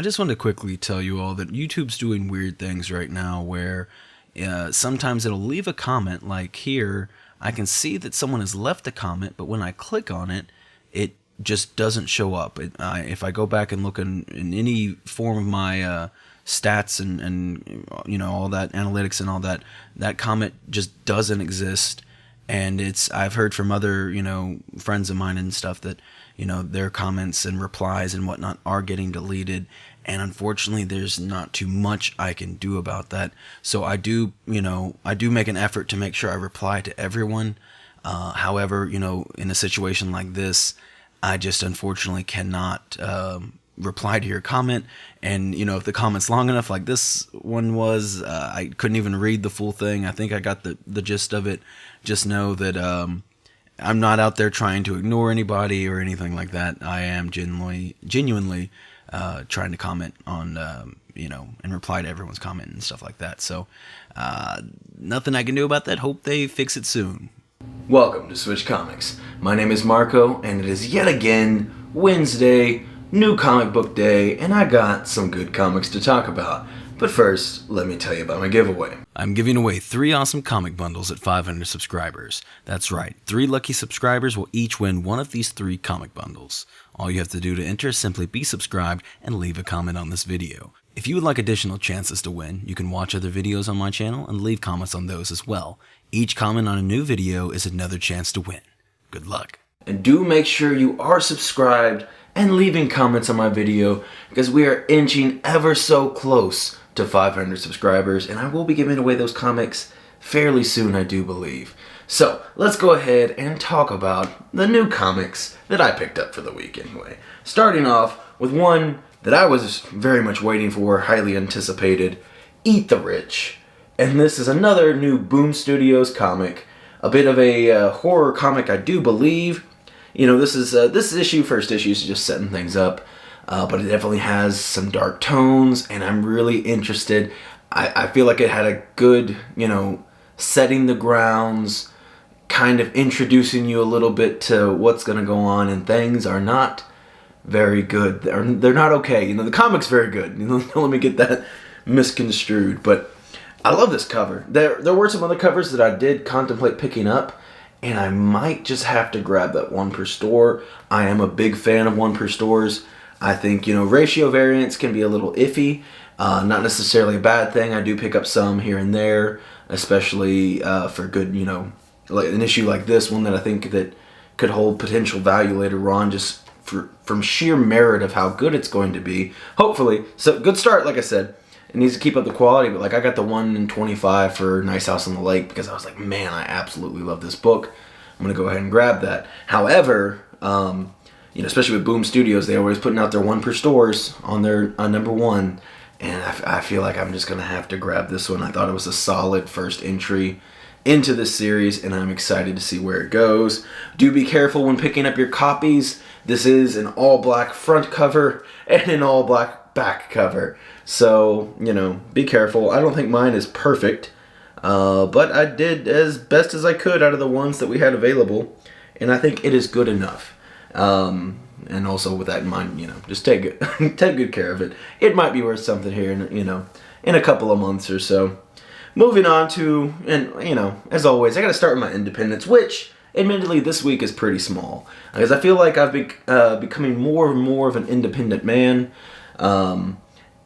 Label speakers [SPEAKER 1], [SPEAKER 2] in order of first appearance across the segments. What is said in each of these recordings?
[SPEAKER 1] just wanted to quickly tell you all that YouTube's doing weird things right now where sometimes it'll leave a comment. Like here, I can see that someone has left a comment, but when I click on it, it just doesn't show up. If I go back and look in any form of my stats and you know, all that analytics and all that, that comment just doesn't exist. And I've heard from other, you know, friends of mine and stuff that, you know, their comments and replies and whatnot are getting deleted. And unfortunately, there's not too much I can do about that. So I do make an effort to make sure I reply to everyone. However, you know, in a situation like this, I just unfortunately cannot reply to your comment. And, you know, if the comment's long enough, like this one was, I couldn't even read the full thing. I think I got the gist of it. Just know that I'm not out there trying to ignore anybody or anything like that. I am genuinely trying to comment on, you know, and reply to everyone's comment and stuff like that. So nothing I can do about that. Hope they fix it soon.
[SPEAKER 2] Welcome to Switch Comics. My name is Marco, and it is yet again Wednesday, new comic book day, and I got some good comics to talk about. But first, let me tell you about my giveaway.
[SPEAKER 1] I'm giving away 3 awesome comic bundles at 500 subscribers. That's right, 3 lucky subscribers will each win one of these 3 comic bundles. All you have to do to enter is simply be subscribed and leave a comment on this video. If you would like additional chances to win, you can watch other videos on my channel and leave comments on those as well. Each comment on a new video is another chance to win. Good luck.
[SPEAKER 2] And do make sure you are subscribed and leaving comments on my video, because we are inching ever so close to 500 subscribers, and I will be giving away those comics fairly soon, I do believe. So let's go ahead and talk about the new comics that I picked up for the week anyway. Starting off with one that I was very much waiting for, highly anticipated, Eat the Rich. And this is another new Boom Studios comic, a bit of a horror comic, I do believe. You know, this issue, first issue, is just setting things up. But it definitely has some dark tones, and I'm really interested. I feel like it had a good, you know, setting the grounds, kind of introducing you a little bit to what's going to go on, and things are not very good. They're not okay. You know, the comic's very good. You know, don't let me get that misconstrued. But I love this cover. There were some other covers that I did contemplate picking up, and I might just have to grab that one per store. I am a big fan of one per stores. I think, you know, ratio variants can be a little iffy. Not necessarily a bad thing. I do pick up some here and there, especially for good, you know, like an issue like this one that I think that could hold potential value later on, just from sheer merit of how good it's going to be. Hopefully. So good start, like I said. It needs to keep up the quality, but like I got the 1 in 25 for Nice House on the Lake because I was like, man, I absolutely love this book. I'm going to go ahead and grab that. However, you know, especially with Boom Studios, they're always putting out their 1 per stores on their number 1. And I feel like I'm just going to have to grab this one. I thought it was a solid first entry into this series, and I'm excited to see where it goes. Do be careful when picking up your copies. This is an all-black front cover and an all-black back cover. So, you know, be careful. I don't think mine is perfect, but I did as best as I could out of the ones that we had available, and I think it is good enough. And also with that in mind, you know, just take good care of it. It might be worth something here, in a couple of months or so. Moving on to, and you know, as always, I got to start with my independence, which admittedly this week is pretty small, because I feel like I've been becoming more and more of an independent man.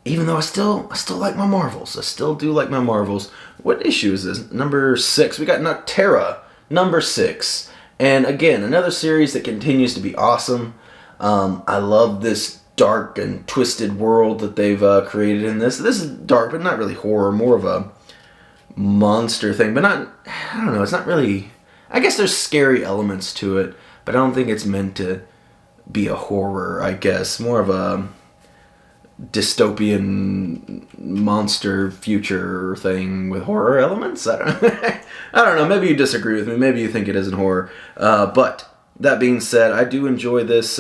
[SPEAKER 2] Even though I still like my Marvels. I still do like my Marvels. What issue is this? Number 6. We got Nocterra, number 6. And again, another series that continues to be awesome. I love this dark and twisted world that they've created in this. This is dark, but not really horror. More of a monster thing. But I don't know, it's not really... I guess there's scary elements to it, but I don't think it's meant to be a horror, I guess. More of a dystopian monster future thing with horror elements. I don't know. Maybe you disagree with me. Maybe you think it isn't horror. But that being said, I do enjoy this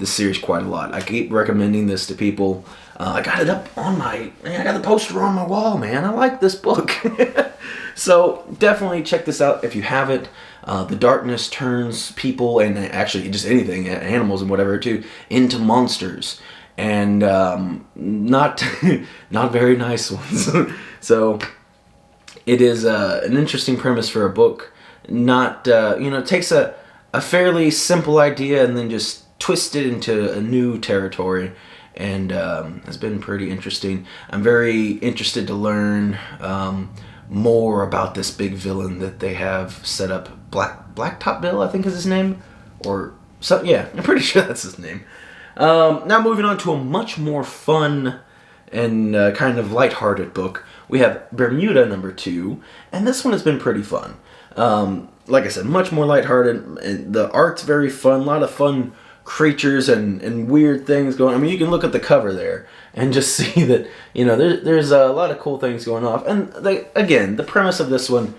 [SPEAKER 2] series quite a lot. I keep recommending this to people. I got it up on I got the poster on my wall, man. I like this book. So definitely check this out if you haven't. The darkness turns people and actually just anything, animals and whatever too, into monsters. and not not very nice ones. So it is an interesting premise for a book. Not it takes a fairly simple idea and then just twist it into a new territory, and has been pretty interesting. I'm very interested to learn more about this big villain that they have set up. Blacktop Bill, I think is his name, or so. Yeah, I'm pretty sure that's his name. Now moving on to a much more fun and kind of lighthearted book. We have Bermuda Number Two, and this one has been pretty fun. Like I said, much more lighthearted, and the art's very fun. A lot of fun creatures and weird things going on. I mean, you can look at the cover there and just see that, there's a lot of cool things going off. And again, the premise of this one,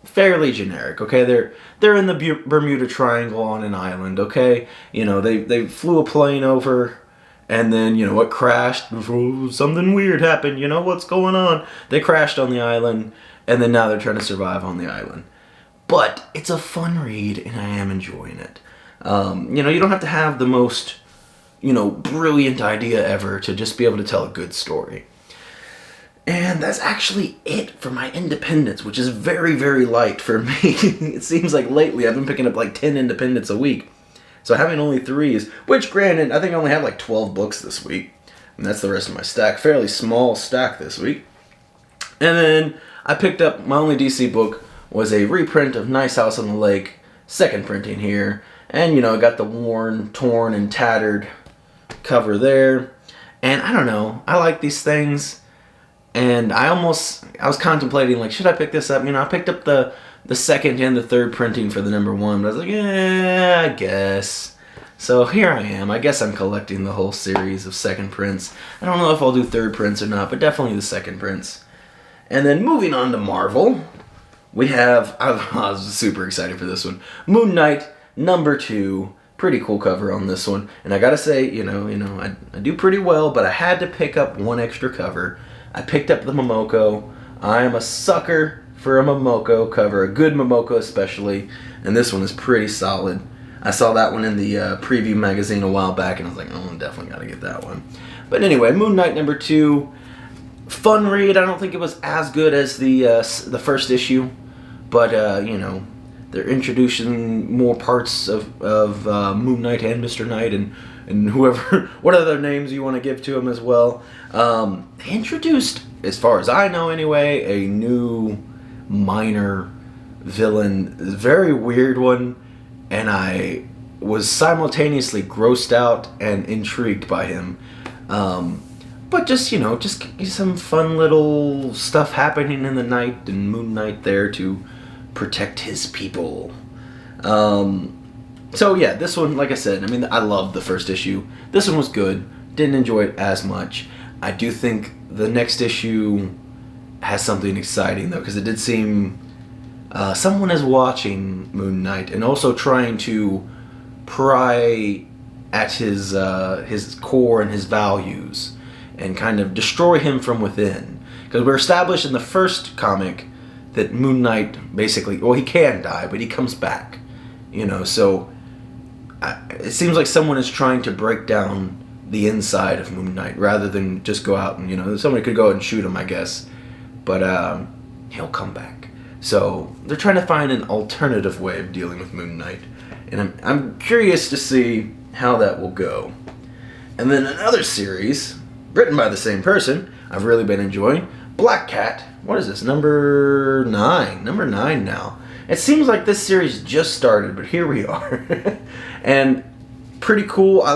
[SPEAKER 2] fairly generic, okay? They're in the Bermuda Triangle on an island, okay? They flew a plane over, and then, it crashed. Something weird happened, what's going on? They crashed on the island, and then now they're trying to survive on the island. But it's a fun read, and I am enjoying it. You don't have to have the most, brilliant idea ever to just be able to tell a good story. And that's actually it for my independents, which is very, very light for me. It seems like lately I've been picking up like 10 independents a week. So having only 3s, which granted, I think I only have like 12 books this week. And that's the rest of my stack. Fairly small stack this week. And then I picked up, my only DC book was a reprint of Nice House on the Lake, second printing here. And, I got the worn, torn, and tattered cover there. And I don't know, I like these things. And I was contemplating, like, should I pick this up? I picked up the second and the third printing for the number 1. But I was like, yeah, I guess. So here I am. I guess I'm collecting the whole series of second prints. I don't know if I'll do third prints or not, but definitely the second prints. And then moving on to Marvel, we have, I was super excited for this one, Moon Knight number 2. Pretty cool cover on this one. And I gotta say, I do pretty well, but I had to pick up one extra cover. I picked up the Momoko. I am a sucker for a Momoko cover, a good Momoko especially, and this one is pretty solid. I saw that one in the preview magazine a while back, and I was like, oh, I definitely gotta get that one. But anyway, Moon Knight number 2, fun read. I don't think it was as good as the first issue, but they're introducing more parts of Moon Knight and Mr. Knight and whoever, what other names you want to give to him as well. They introduced, as far as I know anyway, a new minor villain, very weird one, and I was simultaneously grossed out and intrigued by him. But just some fun little stuff happening in the night, and Moon Knight there to protect his people. So yeah, this one, like I said, I loved the first issue. This one was good. Didn't enjoy it as much. I do think the next issue has something exciting though, because it did seem someone is watching Moon Knight and also trying to pry at his core and his values and kind of destroy him from within. Because we're established in the first comic that Moon Knight basically, he can die, but he comes back. So it seems like someone is trying to break down the inside of Moon Knight rather than just go out and, somebody could go out and shoot him, I guess. But he'll come back. So they're trying to find an alternative way of dealing with Moon Knight. And I'm curious to see how that will go. And then another series, written by the same person, I've really been enjoying, Black Cat. What is this? Number 9. Number 9 now. It seems like this series just started, but here we are. And pretty cool. I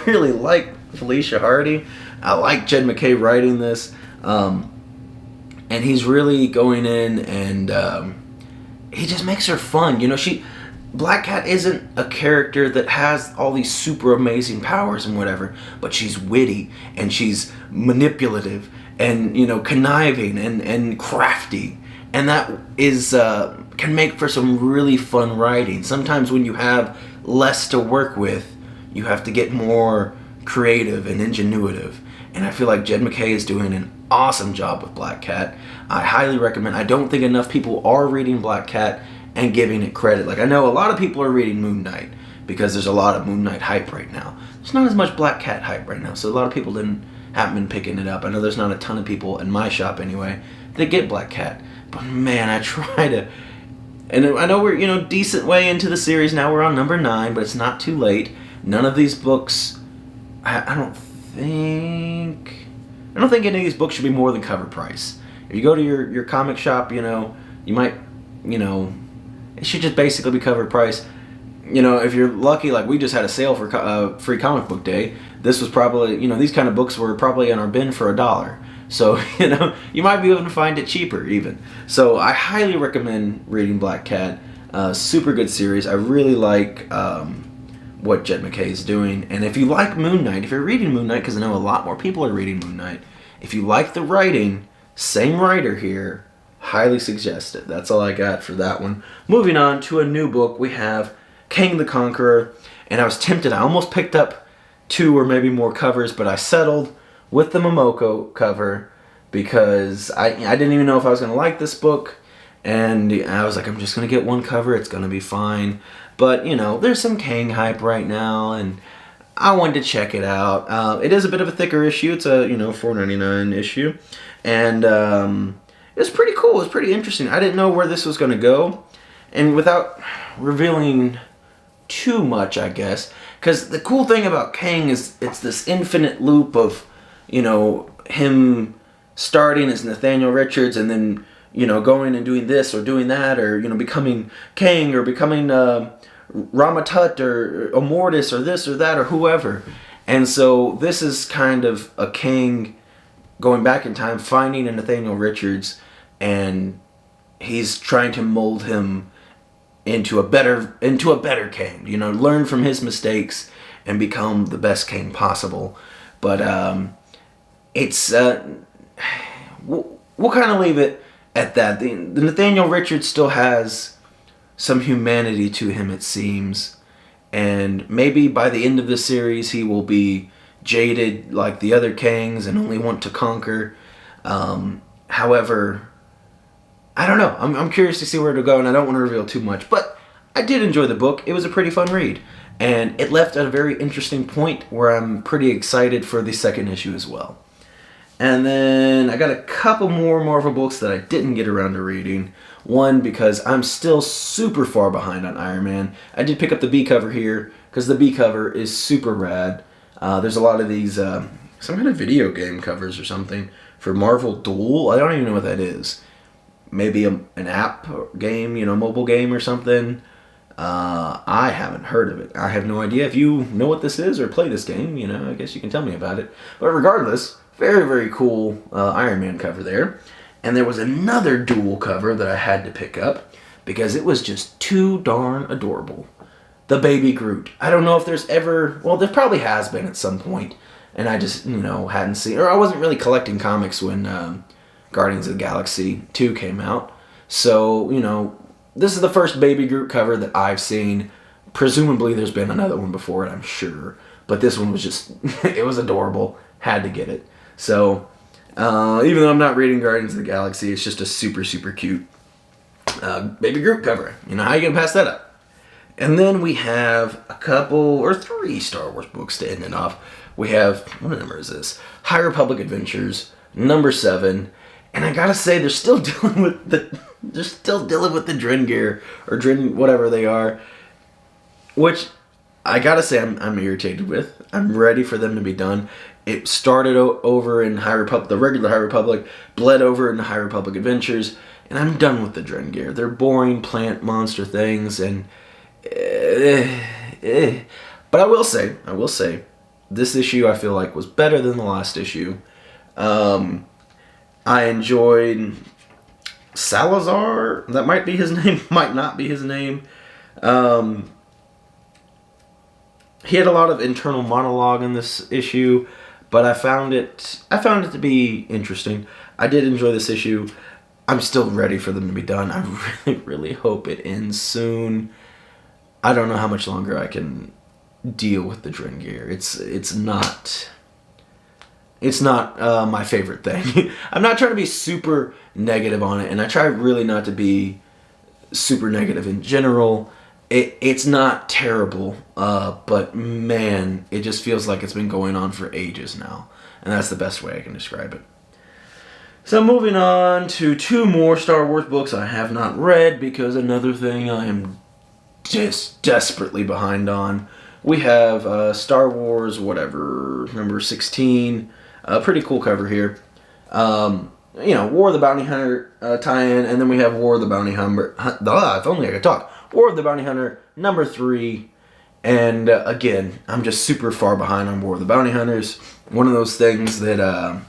[SPEAKER 2] really like Felicia Hardy. I like Jed MacKay writing this. And he's really going in and he just makes her fun. Black Cat isn't a character that has all these super amazing powers and whatever, but she's witty and she's manipulative and, conniving and crafty. And that is can make for some really fun writing. Sometimes when you have less to work with, you have to get more creative and ingenuitive. And I feel like Jed MacKay is doing an awesome job with Black Cat. I highly recommend. I don't think enough people are reading Black Cat and giving it credit. Like, I know a lot of people are reading Moon Knight, because there's a lot of Moon Knight hype right now. There's not as much Black Cat hype right now, so a lot of people haven't been picking it up. I know there's not a ton of people in my shop anyway that get Black Cat, but man, I try to. And I know we're decent way into the series now. We're on number 9, but it's not too late. None of these books, I don't think any of these books should be more than cover price. If you go to your comic shop, you might, it should just basically be cover price. If you're lucky, like we just had a sale for free comic book day. This was probably, these kind of books were probably in our bin for $1. So, you might be able to find it cheaper even. So I highly recommend reading Black Cat. Super good series. I really like what Jed MacKay is doing. And if you like Moon Knight, if you're reading Moon Knight, because I know a lot more people are reading Moon Knight, if you like the writing, same writer here, highly suggest it. That's all I got for that one. Moving on to a new book, we have Kang the Conqueror. And I was tempted. I almost picked up 2 or maybe more covers, but I settled with the Momoko cover because I didn't even know if I was going to like this book, and I was like, I'm just going to get 1 cover, it's going to be fine. But, there's some Kang hype right now, and I wanted to check it out. It is a bit of a thicker issue. It's a, $4.99 issue, and it's pretty cool. It's pretty interesting. I didn't know where this was going to go, and without revealing too much, I guess, because the cool thing about Kang is it's this infinite loop of him starting as Nathaniel Richards and then, going and doing this or doing that, or, becoming Kang or becoming Ramatut or Immortus or this or that or whoever. And so this is kind of a Kang going back in time, finding a Nathaniel Richards, and he's trying to mold him into a better Kang, learn from his mistakes and become the best Kang possible. But it's we'll kind of leave it at that. The Nathaniel Richards still has some humanity to him, it seems, and maybe by the end of the series he will be jaded like the other Kangs and only want to conquer. However, I don't know. I'm curious to see where it'll go, and I don't want to reveal too much, but I did enjoy the book. It was a pretty fun read, and it left at a very interesting point where I'm pretty excited for the second issue as well. And then I got a couple more Marvel books that I didn't get around to reading. One, because I'm still super far behind on Iron Man. I did pick up the B cover here, because the B cover is super rad. There's a lot of these, some kind of video game covers or something for Marvel Duel. I don't even know what that is. Maybe an app game, mobile game or something. I haven't heard of it. I have no idea. If you know what this is or play this game, I guess you can tell me about it. But regardless, very, very cool Iron Man cover there. And there was another Duel cover that I had to pick up because it was just too darn adorable. The Baby Groot. I don't know if there's ever... Well, there probably has been at some point, and I just, hadn't seen... Or I wasn't really collecting comics when Guardians of the Galaxy 2 came out. So, this is the first Baby Groot cover that I've seen. Presumably there's been another one before it, I'm sure. But this one was just... it was adorable. Had to get it. So, even though I'm not reading Guardians of the Galaxy, it's just a super, super cute Baby Groot cover. How you gonna pass that up? And then we have a couple, or 3 Star Wars books to end it off. We have, what number is this? High Republic Adventures, number 7. And I gotta say, they're still dealing with the Dren gear, or Dren, whatever they are. Which, I gotta say, I'm irritated with. I'm ready for them to be done. It started over in High Republic, the regular High Republic, bled over into High Republic Adventures, and I'm done with the Dren gear. They're boring plant monster things, and... But I will say, this issue I feel like was better than the last issue. I enjoyed Salazar. That might be his name, might not be his name. He had a lot of internal monologue in this issue, but I found it to be interesting. I did enjoy this issue. I'm still ready for them to be done. I really, really hope it ends soon. I don't know how much longer I can deal with the Dren gear. It's not my favorite thing. I'm not trying to be super negative on it, and I try really not to be super negative in general. It's not terrible, but man, it just feels like it's been going on for ages now. And that's the best way I can describe it. So moving on to 2 more Star Wars books I have not read, because another thing I am just desperately behind on. We have Star Wars, whatever, number 16. Pretty cool cover here. War of the Bounty Hunter tie-in, and then we have War of the Bounty Hunter. If only I could talk. War of the Bounty Hunter, number 3. And again, I'm just super far behind on War of the Bounty Hunters. One of those things that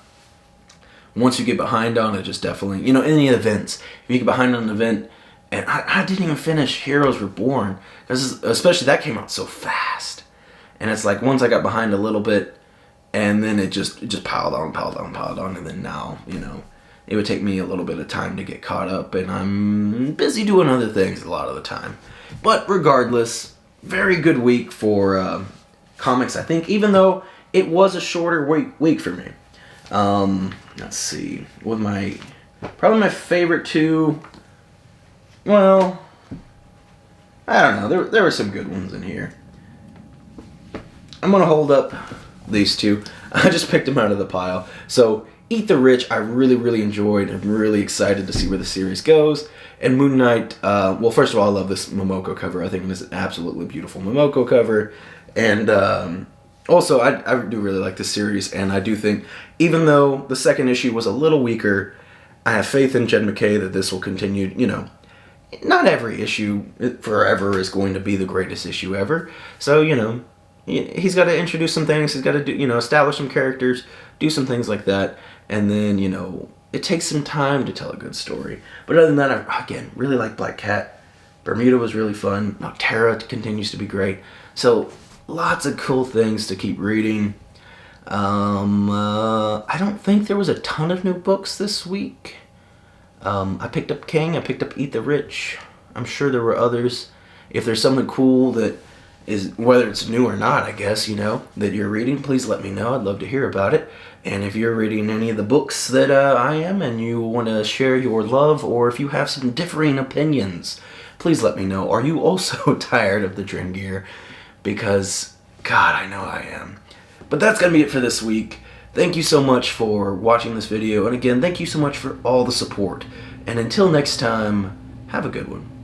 [SPEAKER 2] once you get behind on it, just definitely, any events. If you get behind on an event, and I didn't even finish Heroes Reborn, because especially that came out so fast. And it's like once I got behind a little bit, and then it just piled on, and then now, it would take me a little bit of time to get caught up, and I'm busy doing other things a lot of the time. But regardless, very good week for comics, I think, even though it was a shorter week for me. Let's see, with probably my favorite 2, well, I don't know, there were some good ones in here. I'm going to hold up these 2. I just picked them out of the pile. So, Eat the Rich, I really, really enjoyed. I'm really excited to see where the series goes. And Moon Knight, well, first of all, I love this Momoko cover. I think it is an absolutely beautiful Momoko cover. And also, I do really like this series. And I do think, even though the second issue was a little weaker, I have faith in Jed MacKay that this will continue. Not every issue forever is going to be the greatest issue ever. So, he's got to introduce some things. He's got to do, establish some characters, do some things like that. And then, it takes some time to tell a good story. But other than that, I, again, really like Black Cat. Bermuda was really fun. Nocterra continues to be great. So, lots of cool things to keep reading. I don't think there was a ton of new books this week. I picked up Kang. I picked up Eat the Rich. I'm sure there were others. If there's something cool that is, whether it's new or not, I guess, that you're reading, please let me know. I'd love to hear about it. And if you're reading any of the books that I am, and you want to share your love, or if you have some differing opinions, please let me know. Are you also tired of the Drin gear? Because, God, I know I am. But that's going to be it for this week. Thank you so much for watching this video. And again, thank you so much for all the support. And until next time, have a good one.